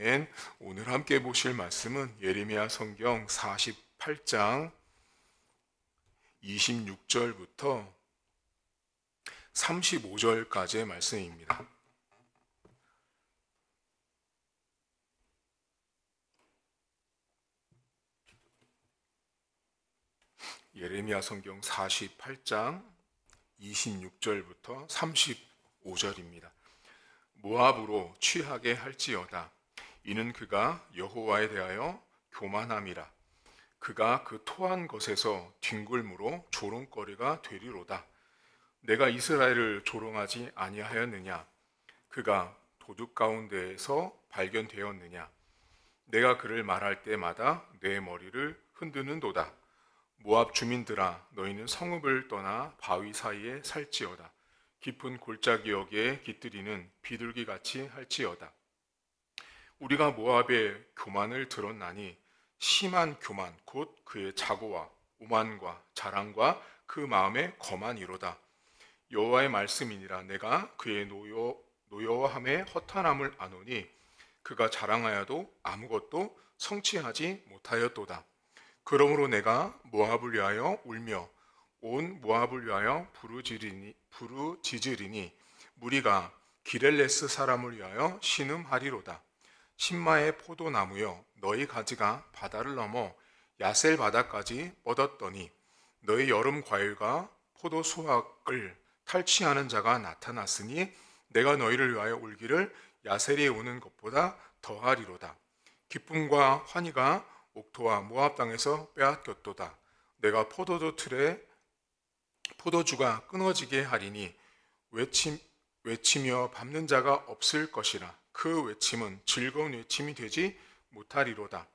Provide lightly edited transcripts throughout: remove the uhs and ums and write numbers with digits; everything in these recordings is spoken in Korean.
아멘. 오늘 함께 보실 말씀은 예레미야 성경 48장 26절부터 35절까지의 말씀입니다. 예레미야 성경 48장 26절부터 35절입니다. 모압으로 취하게 할지어다. 이는 그가 여호와에 대하여 교만함이라. 그가 그 토한 것에서 뒹굴므로 조롱거리가 되리로다. 내가 이스라엘을 조롱하지 아니하였느냐? 그가 도둑 가운데에서 발견되었느냐? 내가 그를 말할 때마다 내 머리를 흔드는도다. 모압 주민들아, 너희는 성읍을 떠나 바위 사이에 살지어다. 깊은 골짜기 여기에 깃들이는 비둘기같이 할지어다. 우리가 모압의 교만을 들었나니 심한 교만 곧 그의 자고와 오만과 자랑과 그 마음의 거만이로다. 여호와의 말씀이니라. 내가 그의 노여워함의 허탄함을 아노니 그가 자랑하여도 아무것도 성취하지 못하였도다. 그러므로 내가 모압을 위하여 울며 온 모압을 위하여 부르짖으리니 무리가 기렐레스 사람을 위하여 신음하리로다. 신마의 포도나무여, 너희 가지가 바다를 넘어 야셀 바다까지 뻗었더니 너희 여름 과일과 포도 수확을 탈취하는 자가 나타났으니 내가 너희를 위하여 울기를 야셀이 우는 것보다 더하리로다. 기쁨과 환희가 옥토와 모압 땅에서 빼앗겼도다. 내가 포도주 틀에 포도주가 끊어지게 하리니 외치며 밟는 자가 없을 것이라. 그 외침은 즐거운 외침이 되지 못하리로다.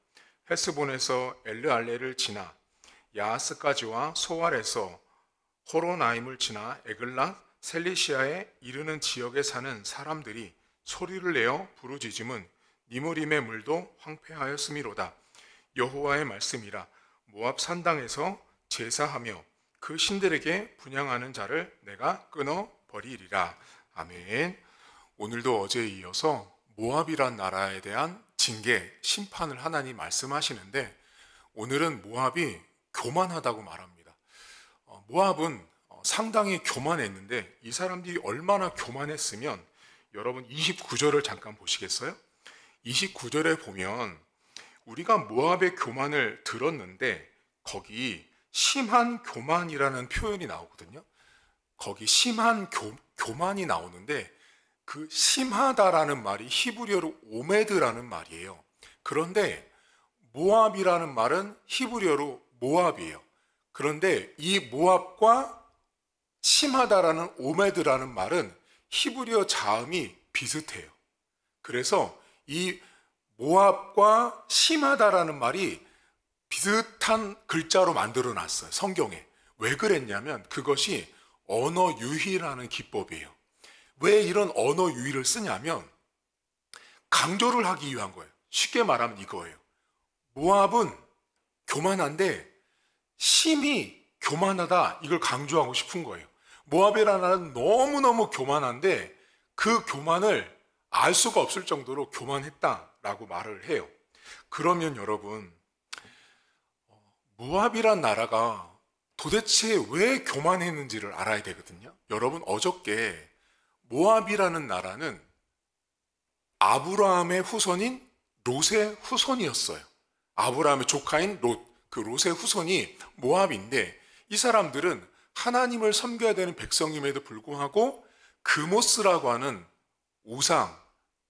헤스본에서 엘르알레를 지나 야하스까지와 소알에서 호로나임을 지나 에글라 셀리시아에 이르는 지역에 사는 사람들이 소리를 내어 부르짖음은 니무림의 물도 황폐하였음이로다. 여호와의 말씀이라. 모압 산당에서 제사하며 그 신들에게 분향하는 자를 내가 끊어버리리라. 아멘. 오늘도 어제에 이어서 모압이란 나라에 대한 징계, 심판을 하나님 말씀하시는데 오늘은 모압이 교만하다고 말합니다. 모압은 상당히 교만했는데 이 사람들이 얼마나 교만했으면 여러분 29절을 잠깐 보시겠어요? 29절에 보면 우리가 모압의 교만을 들었는데 거기 심한 교만이라는 표현이 나오거든요. 거기 심한 교만이 나오는데 그 심하다라는 말이 히브리어로 오메드라는 말이에요. 그런데 모압이라는 말은 히브리어로 모압이에요. 그런데 이 모압과 심하다라는 오메드라는 말은 히브리어 자음이 비슷해요. 그래서 이 모압과 심하다라는 말이 비슷한 글자로 만들어 놨어요. 성경에. 왜 그랬냐면 그것이 언어 유희라는 기법이에요. 왜 이런 언어 유희를 쓰냐면 강조를 하기 위한 거예요. 쉽게 말하면 이거예요. 모압은 교만한데 심히 교만하다, 이걸 강조하고 싶은 거예요. 모압이라는 나라는 너무너무 교만한데 그 교만을 알 수가 없을 정도로 교만했다라고 말을 해요. 그러면 여러분, 모압이란 나라가 도대체 왜 교만했는지를 알아야 되거든요. 여러분, 어저께 모압이라는 나라는 아브라함의 후손인 롯의 후손이었어요. 아브라함의 조카인 롯, 그 롯의 후손이 모압인데 이 사람들은 하나님을 섬겨야 되는 백성임에도 불구하고 그모스라고 하는 우상,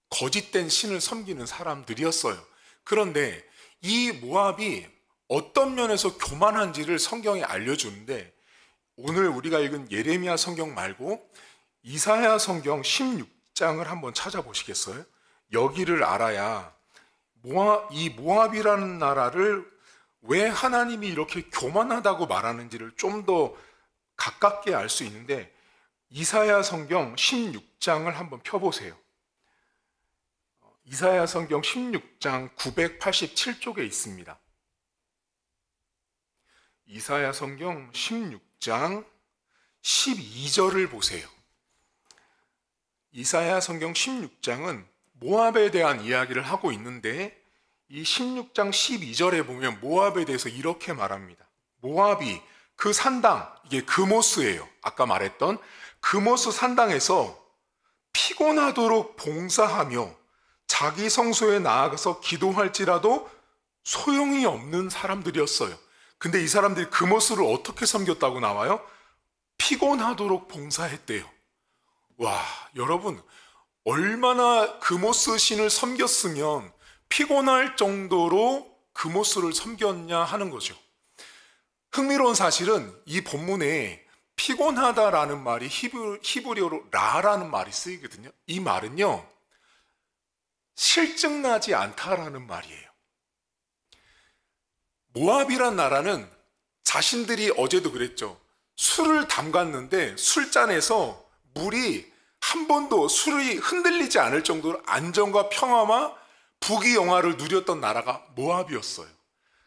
거짓된 신을 섬기는 사람들이었어요. 그런데 이 모압이 어떤 면에서 교만한지를 성경에 알려주는데 오늘 우리가 읽은 예레미야 성경 말고 이사야 성경 16장을 한번 찾아보시겠어요? 여기를 알아야 이 모압이라는 나라를 왜 하나님이 이렇게 교만하다고 말하는지를 좀 더 가깝게 알 수 있는데 이사야 성경 16장을 한번 펴보세요. 이사야 성경 16장 987쪽에 있습니다. 이사야 성경 16장 12절을 보세요. 이사야 성경 16장은 모압에 대한 이야기를 하고 있는데 이 16장 12절에 보면 모압에 대해서 이렇게 말합니다. 모압이 그 산당, 이게 그모스예요. 아까 말했던 그모스 산당에서 피곤하도록 봉사하며 자기 성소에 나아가서 기도할지라도 소용이 없는 사람들이었어요. 근데 이 사람들이 그모스를 어떻게 섬겼다고 나와요? 피곤하도록 봉사했대요. 와, 여러분 얼마나 그모스 신을 섬겼으면 피곤할 정도로 그모스를 섬겼냐 하는 거죠. 흥미로운 사실은 이 본문에 피곤하다라는 말이 히브리어로 라라는 말이 쓰이거든요. 이 말은요, 실증나지 않다라는 말이에요. 모압이란 나라는 자신들이 어제도 그랬죠. 술을 담갔는데 술잔에서 물이 한 번도 술이 흔들리지 않을 정도로 안정과 평화와 부귀영화를 누렸던 나라가 모압이었어요.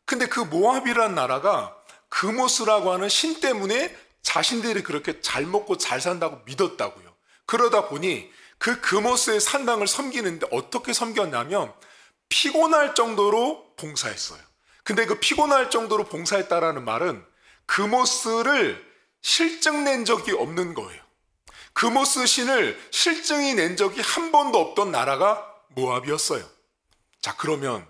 근데 그 모압이란 나라가 그모스라고 하는 신 때문에 자신들이 그렇게 잘 먹고 잘 산다고 믿었다고요. 그러다 보니 그 그모스의 산당을 섬기는데 어떻게 섬겼냐면 피곤할 정도로 봉사했어요. 근데 그 피곤할 정도로 봉사했다라는 말은 그모스를 실증낸 적이 없는 거예요. 그모스 신을 실증이 낸 적이 한 번도 없던 나라가 모압이었어요. 자, 그러면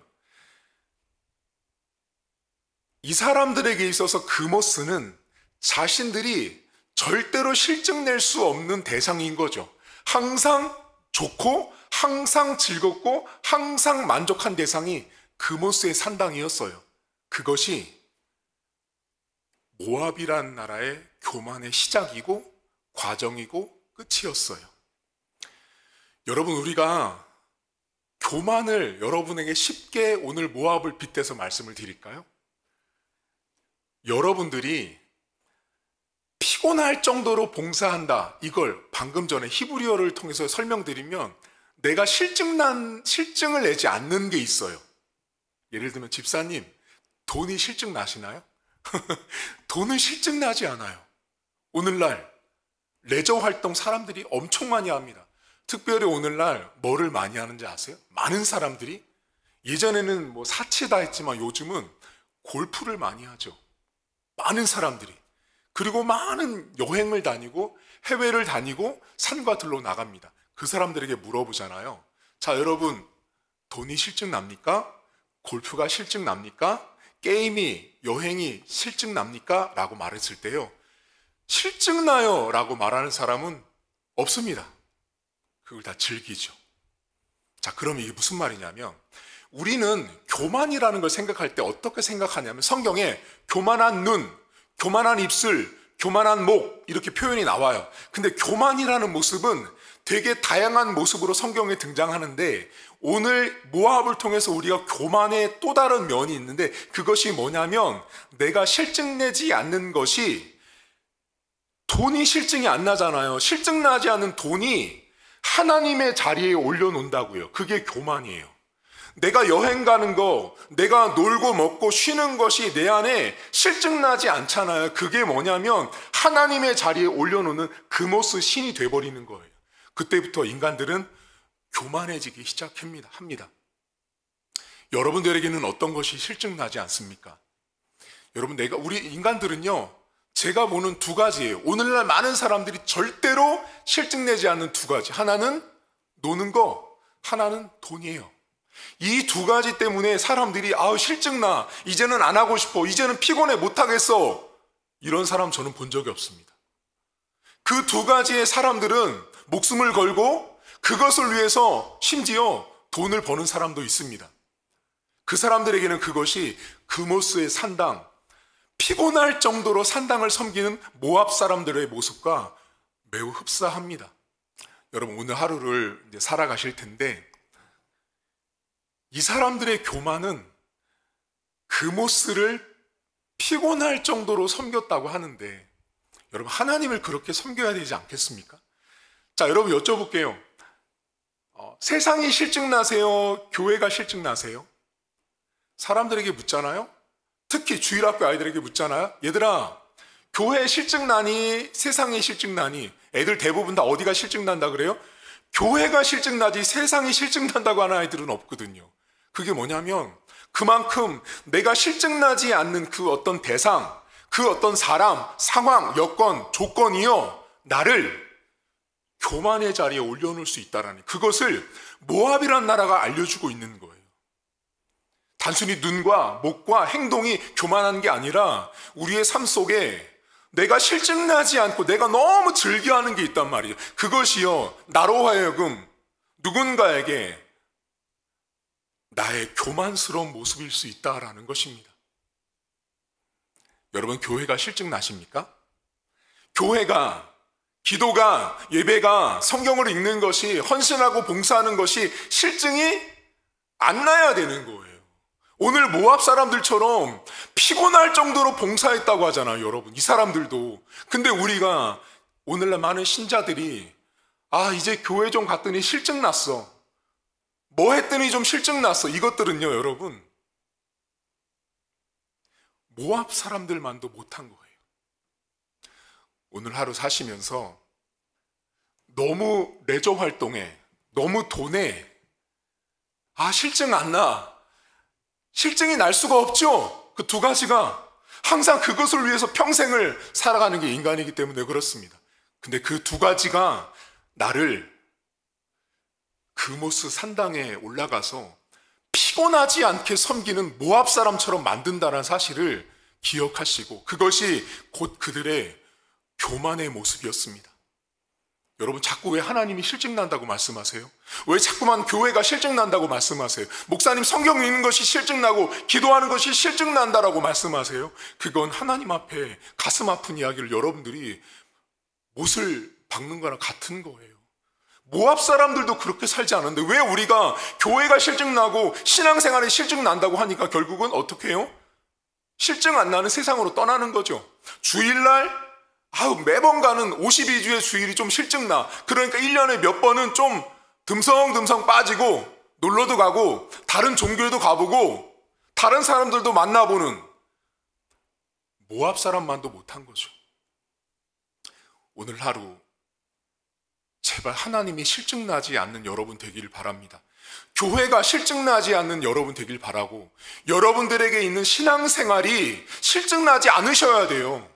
이 사람들에게 있어서 그모스는 자신들이 절대로 실증낼 수 없는 대상인 거죠. 항상 좋고 항상 즐겁고 항상 만족한 대상이 그모스의 산당이었어요. 그것이 모압이란 나라의 교만의 시작이고 과정이고 끝이었어요. 여러분, 우리가 교만을 여러분에게 쉽게 오늘 모압을 빗대서 말씀을 드릴까요? 여러분들이 피곤할 정도로 봉사한다, 이걸 방금 전에 히브리어를 통해서 설명드리면 내가 실증을 내지 않는 게 있어요. 예를 들면 집사님, 돈이 실증 나시나요? 돈은 실증 나지 않아요. 오늘날 레저 활동 사람들이 엄청 많이 합니다. 특별히 오늘날 뭐를 많이 하는지 아세요? 많은 사람들이 예전에는 뭐 사치다 했지만 요즘은 골프를 많이 하죠. 많은 사람들이. 그리고 많은 여행을 다니고 해외를 다니고 산과 들로 나갑니다. 그 사람들에게 물어보잖아요. 자, 여러분, 돈이 실증 납니까? 골프가 실증 납니까? 게임이, 여행이 실증 납니까? 라고 말했을 때요, 실증 나요 라고 말하는 사람은 없습니다. 그걸 다 즐기죠. 자, 그럼 이게 무슨 말이냐면 우리는 교만이라는 걸 생각할 때 어떻게 생각하냐면 성경에 교만한 눈, 교만한 입술, 교만한 목 이렇게 표현이 나와요. 근데 교만이라는 모습은 되게 다양한 모습으로 성경에 등장하는데 오늘 모압을 통해서 우리가 교만의 또 다른 면이 있는데 그것이 뭐냐면 내가 실증내지 않는 것이 돈이 실증이 안 나잖아요. 실증나지 않는 돈이 하나님의 자리에 올려놓는다고요. 그게 교만이에요. 내가 여행 가는 거, 내가 놀고 먹고 쉬는 것이 내 안에 실증나지 않잖아요. 그게 뭐냐면 하나님의 자리에 올려놓는 그모스 신이 돼버리는 거예요. 그때부터 인간들은 교만해지기 시작합니다. 여러분들에게는 어떤 것이 실증나지 않습니까? 여러분, 우리 인간들은요, 제가 보는 두 가지예요. 오늘날 많은 사람들이 절대로 실증내지 않는 두 가지. 하나는 노는 거, 하나는 돈이에요. 이 두 가지 때문에 사람들이 실증나, 이제는 안 하고 싶어, 이제는 피곤해, 못하겠어, 이런 사람 저는 본 적이 없습니다. 그 두 가지의 사람들은 목숨을 걸고 그것을 위해서 심지어 돈을 버는 사람도 있습니다. 그 사람들에게는 그것이 그모스의 산당, 피곤할 정도로 산당을 섬기는 모압 사람들의 모습과 매우 흡사합니다. 여러분, 오늘 하루를 이제 살아가실 텐데 이 사람들의 교만은 그모스를 피곤할 정도로 섬겼다고 하는데 여러분, 하나님을 그렇게 섬겨야 되지 않겠습니까? 자, 여러분 여쭤볼게요. 세상이 실증나세요? 교회가 실증나세요? 사람들에게 묻잖아요. 특히 주일학교 아이들에게 묻잖아요. 얘들아, 교회 실증나니? 세상이 실증나니? 애들 대부분 다 어디가 실증난다 그래요? 교회가 실증나지 세상이 실증난다고 하는 아이들은 없거든요. 그게 뭐냐면 그만큼 내가 실증나지 않는 그 어떤 대상, 그 어떤 사람, 상황, 여건, 조건이요 나를 교만의 자리에 올려놓을 수 있다라는, 그것을 모압이라는 나라가 알려주고 있는 거예요. 단순히 눈과 목과 행동이 교만한 게 아니라 우리의 삶 속에 내가 실증나지 않고 내가 너무 즐겨하는 게 있단 말이죠. 그것이요 나로 하여금 누군가에게 나의 교만스러운 모습일 수 있다라는 것입니다. 여러분, 교회가 실증나십니까? 교회가, 기도가, 예배가, 성경을 읽는 것이, 헌신하고 봉사하는 것이 실증이 안 나야 되는 거예요. 오늘 모압 사람들처럼 피곤할 정도로 봉사했다고 하잖아요, 여러분. 이 사람들도. 근데 우리가 오늘날 많은 신자들이 이제 교회 좀 갔더니 실증났어. 뭐 했더니 좀 실증났어. 이것들은요, 여러분. 모압 사람들만도 못한 거예요. 오늘 하루 사시면서 너무 레저 활동에, 너무 돈에 실증 안 나. 실증이 날 수가 없죠. 그 두 가지가 항상 그것을 위해서 평생을 살아가는 게 인간이기 때문에 그렇습니다. 근데 그 두 가지가 나를 그모스 산당에 올라가서 피곤하지 않게 섬기는 모압 사람처럼 만든다는 사실을 기억하시고, 그것이 곧 그들의 교만의 모습이었습니다. 여러분, 자꾸 왜 하나님이 실증난다고 말씀하세요? 왜 자꾸만 교회가 실증난다고 말씀하세요? 목사님, 성경 읽는 것이 실증나고 기도하는 것이 실증난다라고 말씀하세요? 그건 하나님 앞에 가슴 아픈 이야기를 여러분들이 못을 박는 거랑 같은 거예요. 모압 사람들도 그렇게 살지 않았는데 왜 우리가 교회가 실증나고 신앙생활에 실증난다고 하니까 결국은 어떻게 해요? 실증 안 나는 세상으로 떠나는 거죠. 주일날 매번 가는 52주의 주일이 좀 실증나. 그러니까 1년에 몇 번은 좀 듬성듬성 빠지고 놀러도 가고 다른 종교에도 가보고 다른 사람들도 만나보는, 모압 사람만도 못한 거죠. 오늘 하루 제발 하나님이 실증나지 않는 여러분 되기를 바랍니다. 교회가 실증나지 않는 여러분 되길 바라고, 여러분들에게 있는 신앙생활이 실증나지 않으셔야 돼요.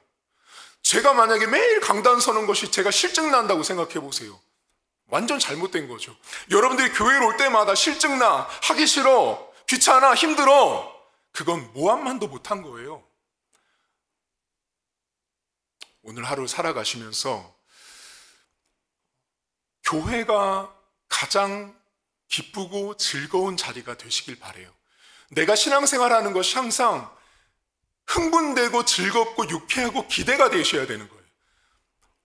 제가 만약에 매일 강단 서는 것이 제가 실증난다고 생각해 보세요. 완전 잘못된 거죠. 여러분들이 교회로 올 때마다 실증나, 하기 싫어, 귀찮아, 힘들어, 그건 모압만도 못한 거예요. 오늘 하루 살아가시면서 교회가 가장 기쁘고 즐거운 자리가 되시길 바라요. 내가 신앙생활하는 것이 항상 흥분되고 즐겁고 유쾌하고 기대가 되셔야 되는 거예요.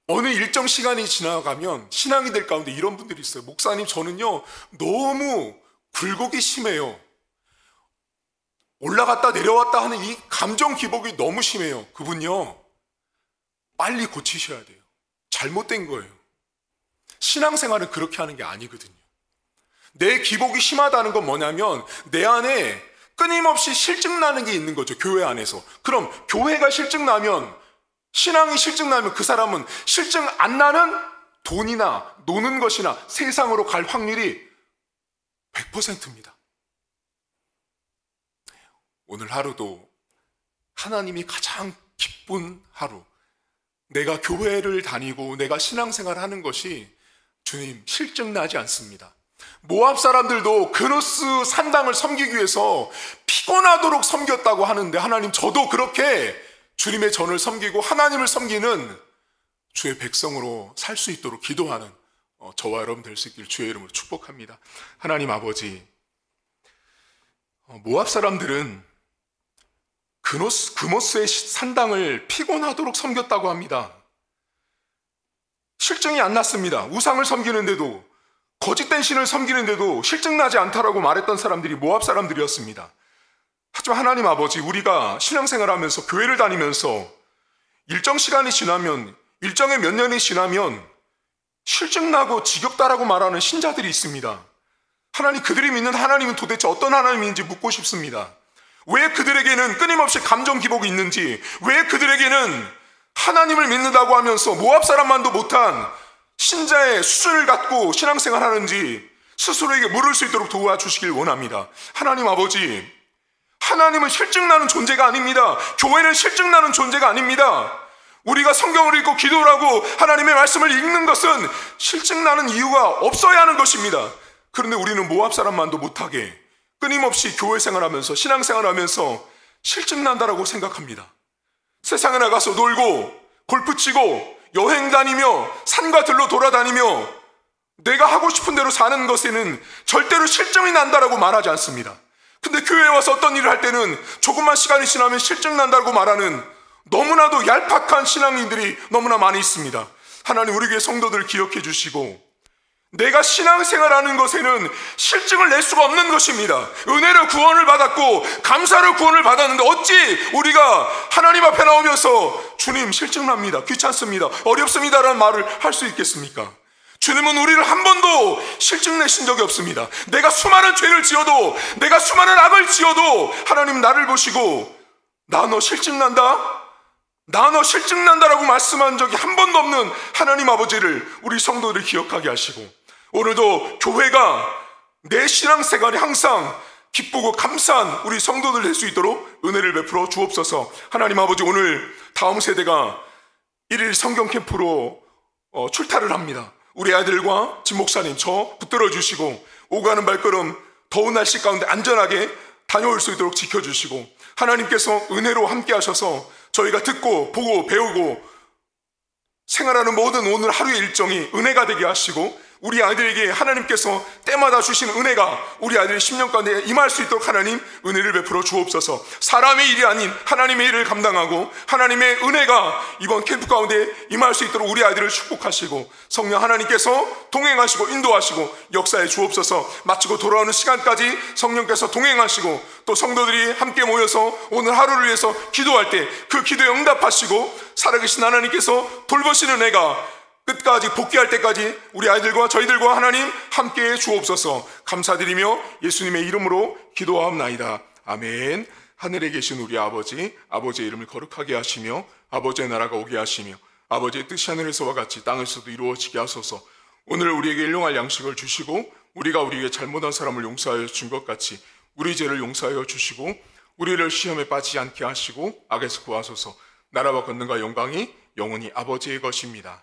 어느 일정 시간이 지나가면 신앙이들 가운데 이런 분들이 있어요. 목사님, 저는요 너무 굴곡이 심해요. 올라갔다 내려왔다 하는 이 감정 기복이 너무 심해요. 그분요 빨리 고치셔야 돼요. 잘못된 거예요. 신앙생활은 그렇게 하는 게 아니거든요. 내 기복이 심하다는 건 뭐냐면 내 안에 끊임없이 실증나는 게 있는 거죠. 교회 안에서. 그럼 교회가 실증나면, 신앙이 실증나면 그 사람은 실증 안 나는 돈이나 노는 것이나 세상으로 갈 확률이 100%입니다. 오늘 하루도 하나님이 가장 기쁜 하루, 내가 교회를 다니고 내가 신앙생활을 하는 것이 주님 실증나지 않습니다. 모압 사람들도 그노스 산당을 섬기기 위해서 피곤하도록 섬겼다고 하는데, 하나님, 저도 그렇게 주님의 전을 섬기고 하나님을 섬기는 주의 백성으로 살 수 있도록 기도하는 저와 여러분 될 수 있기를 주의 이름으로 축복합니다. 하나님 아버지, 모압 사람들은 그모스의 산당을 피곤하도록 섬겼다고 합니다. 실증이 안 났습니다. 우상을 섬기는데도, 거짓된 신을 섬기는데도 실증나지 않다라고 말했던 사람들이 모압 사람들이었습니다. 하지만 하나님 아버지, 우리가 신앙생활하면서 교회를 다니면서 일정 시간이 지나면, 일정의 몇 년이 지나면 실증나고 지겹다라고 말하는 신자들이 있습니다. 하나님, 그들이 믿는 하나님은 도대체 어떤 하나님인지 묻고 싶습니다. 왜 그들에게는 끊임없이 감정 기복이 있는지, 왜 그들에게는 하나님을 믿는다고 하면서 모압 사람만도 못한 신자의 수준을 갖고 신앙생활 하는지 스스로에게 물을 수 있도록 도와주시길 원합니다. 하나님 아버지, 하나님은 실증나는 존재가 아닙니다. 교회는 실증나는 존재가 아닙니다. 우리가 성경을 읽고 기도를 하고 하나님의 말씀을 읽는 것은 실증나는 이유가 없어야 하는 것입니다. 그런데 우리는 모압 사람만도 못하게 끊임없이 교회 생활하면서 신앙생활하면서 실증난다라고 생각합니다. 세상에 나가서 놀고 골프 치고 여행 다니며 산과 들로 돌아다니며 내가 하고 싶은 대로 사는 것에는 절대로 실증이 난다라고 말하지 않습니다. 근데 교회에 와서 어떤 일을 할 때는 조금만 시간이 지나면 실증난다고 말하는 너무나도 얄팍한 신앙인들이 너무나 많이 있습니다. 하나님, 우리 교회 성도들 기억해 주시고 내가 신앙생활하는 것에는 실증을 낼 수가 없는 것입니다. 은혜로 구원을 받았고 감사로 구원을 받았는데 어찌 우리가 하나님 앞에 나오면서 주님 실증납니다, 귀찮습니다, 어렵습니다라는 말을 할 수 있겠습니까? 주님은 우리를 한 번도 실증내신 적이 없습니다. 내가 수많은 죄를 지어도, 내가 수많은 악을 지어도 하나님 나를 보시고 나 너 실증난다? 나 너 실증난다라고 말씀한 적이 한 번도 없는 하나님 아버지를 우리 성도들이 기억하게 하시고, 오늘도 교회가 내 신앙생활이 항상 기쁘고 감사한 우리 성도들 될 수 있도록 은혜를 베풀어 주옵소서. 하나님 아버지, 오늘 다음 세대가 1일 성경 캠프로 출타를 합니다. 우리 아들과 진 목사님 저 붙들어 주시고 오가는 발걸음 더운 날씨 가운데 안전하게 다녀올 수 있도록 지켜주시고, 하나님께서 은혜로 함께 하셔서 저희가 듣고 보고 배우고 생활하는 모든 오늘 하루의 일정이 은혜가 되게 하시고, 우리 아이들에게 하나님께서 때마다 주신 은혜가 우리 아이들의 10년 가운데 임할 수 있도록 하나님 은혜를 베풀어 주옵소서. 사람의 일이 아닌 하나님의 일을 감당하고 하나님의 은혜가 이번 캠프 가운데 임할 수 있도록 우리 아이들을 축복하시고, 성령 하나님께서 동행하시고 인도하시고 역사해 주옵소서. 마치고 돌아오는 시간까지 성령께서 동행하시고 또 성도들이 함께 모여서 오늘 하루를 위해서 기도할 때 그 기도에 응답하시고 살아계신 하나님께서 돌보시는 애가 끝까지 복귀할 때까지 우리 아이들과 저희들과 하나님 함께해 주옵소서. 감사드리며 예수님의 이름으로 기도하옵나이다. 아멘. 하늘에 계신 우리 아버지, 아버지의 이름을 거룩하게 하시며 아버지의 나라가 오게 하시며 아버지의 뜻이 하늘에서와 같이 땅에서도 이루어지게 하소서. 오늘 우리에게 일용할 양식을 주시고 우리가 우리에게 잘못한 사람을 용서하여 준 것 같이 우리 죄를 용서하여 주시고 우리를 시험에 빠지지 않게 하시고 악에서 구하소서. 나라와 권능과 영광이 영원히 아버지의 것입니다.